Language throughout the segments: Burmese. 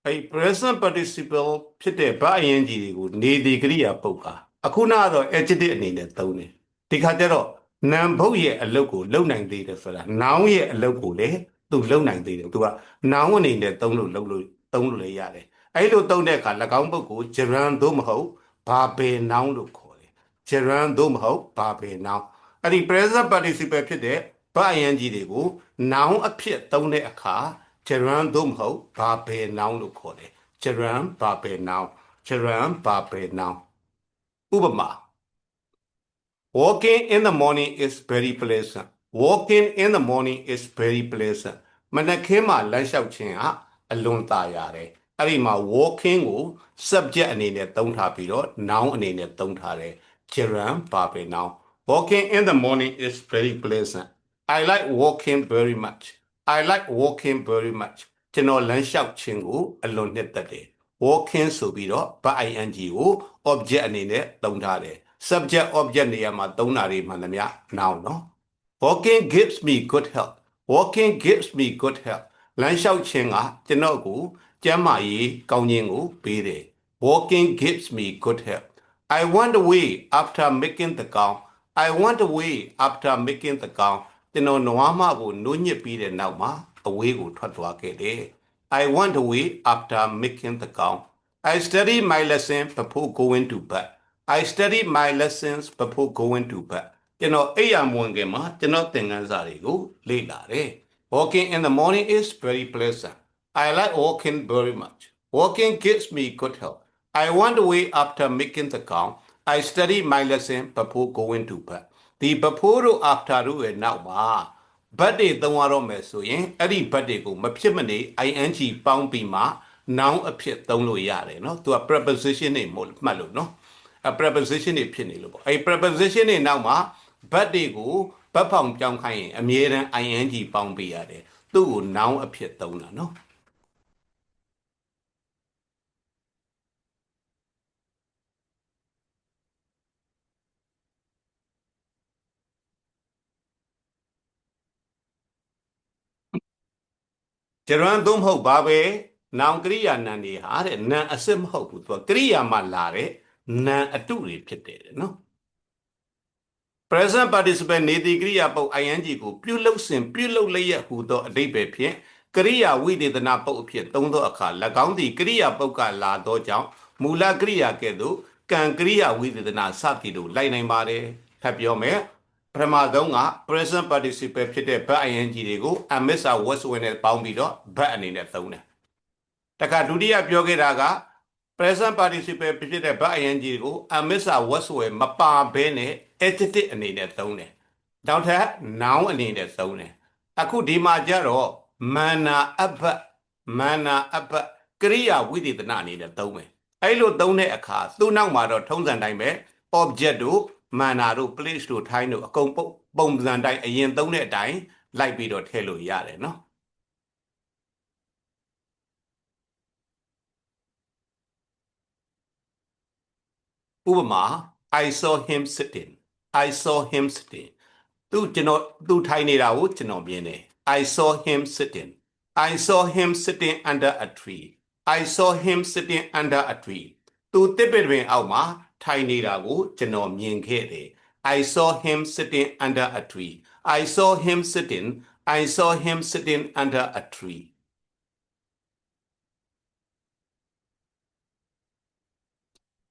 present participle ဖြစ်တဲ့ verb ing တွေကိုနေဒီကရိယာပုတ်ကအခုနကတော့ adjective အနေနဲ့သုံးတယ်ဒီခါကျတော့ noun ဘုတ်ရဲ့အလုပ်ကိုလုပ်နိုင်သေးတယ်ဆိုတာ noun ရဲ့အလုပ်ကိုလည်းသူလုပ်နိုင်သေးတယ်သူက noun အနေနဲ့သုံးလို့လည်းရတယ်အဲ့လိုသုံးတဲ့အခါ၎င်းပုတ်ကို gerund သို့မဟုတ် verbal noun လို့ခေါ်တယ် gerund သို့မဟုတ် verbal noun အဲ့ဒီ present participle ဖြစ်တဲ့ verb ing တွေကို noun အဖြစ်သုံးတဲ့အခါgerund သို့မဟုတ် verbal noun လို့ခေါ်တယ် gerund verbal noun gerund verbal noun ဥပမာ walking in the morning is very pleasant walking in the morning is very pleasant မနက်ခင်းမှာလမ်းလျှောက်ခြင်းဟာအလွန်သာရတယ်အဲ့ဒီမှာ walking ကို subject အနေနဲ့သုံးထားပြီးတော့ noun အနေနဲ့သုံးထားတယ် gerund verbal noun walking in the morning is very pleasant I like walking very much I like walking very much ကျွန်တော်လမ်းလျှောက်ခြင်းကိုအလွန်နှစ်သက်တယ် walking ဆိုပြီးတော့ verb ing ကို object အနေနဲ့သုံးထားတယ် subject object နေရာမှာသုံးတာတွေမှန်သမျှ noun နော် walking gives me good health walking gives me good health လမ်းလျှောက်ခြင်းကကျွန်တော်ကိုကျန်းမာရေးကောင်းခြင်းကိုပေးတယ် walking gives me good health I went away after making the gown I went away after making the gown ကျွန်တော်နွားမကိုနုညစ်ပြီးတဲ့နောက်မှာအဝေးကိုထွက်သွားခဲ့တယ် I went away after making the gown I studied my lesson before going to bed I studied my lessons before going to bed ကျွန်တော်အိပ်ယာမဝင်ခင်မှာကျွန်တော်သင်ခန်းစာတွေကိုလေ့လာတယ် Walking in the morning is very pleasant I like walking very much Walking gives me good health I went away after making the gown I studied my lesson before going to bed ဒီ before တို့ after တို့ရဲ့နောက်မှာ but တွေသုံးရတော့မယ်ဆိုရင်အဲ့ဒီ but တွေကိုမဖြစ်မနေ ing ပေါင်းပြီးမှ noun အဖြစ်သုံးလို့ရတယ်เนาะသူက preposition တွေမို့မှတ်လို့เนาะpreposition တွေဖြစ်နေလို့ပေါ့အဲ့ preposition တွေနောက်မှာ but တွေကို but ဖောင်ပြောင်းခိုင်းရင်အမြဲတမ်း ing ပေါင်းပေးရတယ်သူ့ကို noun အဖြစ်သုံးတာเนาะgerund သို့မဟုတ်ဘာပဲ noun ကရိယာနာမ်တွေဟာတဲ့ noun အစစ်မဟုတ်ဘူးသူကကရိယာမှာလာတဲ့ noun အတုတွေဖြစ်တယ်เนาะ present participle နေတိကရိယာပုတ် ing ကိုပြုလုပ်စဉ်ပြုလုပ်လျက်ဟူသောအဓိပ္ပာယ်ဖြင့်ကရိယာဝိသေသနာပုတ်အဖြစ်သုံးသောအခါ၎င်းသည်ကရိယာပုတ်ကလာသောကြောင့်မူလကရိယာကဲ့သို့ကံကရိယာဝိသေသနာစသည်တို့လိုက်နိုင်ပါတယ်ထပ်ပြောမယ်ပထမဆုံးက present participle ဖြစ်တဲ့ verb ing တွေကို amisa was ဝင်နဲ့ပေါင်းပြီးတော့ verb အနေနဲ့သုံးတယ်တခါဒုတိယပြောခဲ့တာက present participle ဖြစ်တဲ့ verb ing ကို amisa was ဝင်မပါဘဲနဲ့ adjective အနေနဲ့သုံးတယ်နောက်ထပ် noun အနေနဲ့သုံးတယ်အခုဒီမှာကျတော့မာနာအဘတ်ကရိယာဝိသေသနာအနေနဲ့သုံးမယ်အဲ့လိုသုံးတဲ့အခါသူ့နောက်မှာတော့ထုံးစံတိုင်းပဲ object တို့မာနာတို့ place တို့ time တို့အကုန်ပုံစံတိုင်းအရင်သုံးတဲ့အတိုင်းလိုက်ပြီးတော့ထည့်လို့ရတယ်เนาะဥပမာ I saw him sittingသူထိုင်နေတာကိုကျွန်တော်မြင်တယ် I saw him sitting under a tree I saw him sitting under a tree သူတစ်ပင်ပင်အောက်မှာထိုင်နေတာကိုကျွန်တော်မြင်ခဲ့တယ် I saw him sitting under a tree I saw him sitting under a tree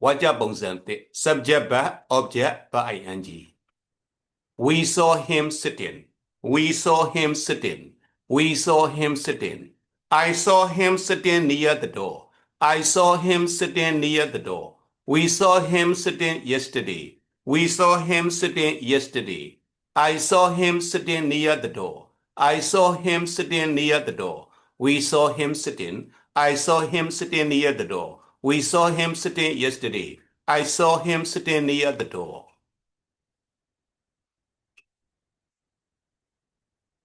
ဝါကျပုံစံတစ် subject verb object verb ing We saw him sitting I saw him sitting near the door We saw him sitting yesterday I saw him sitting near the door I saw him sitting near the door We saw him sitting near the door We saw him sitting yesterday I saw him sitting near the door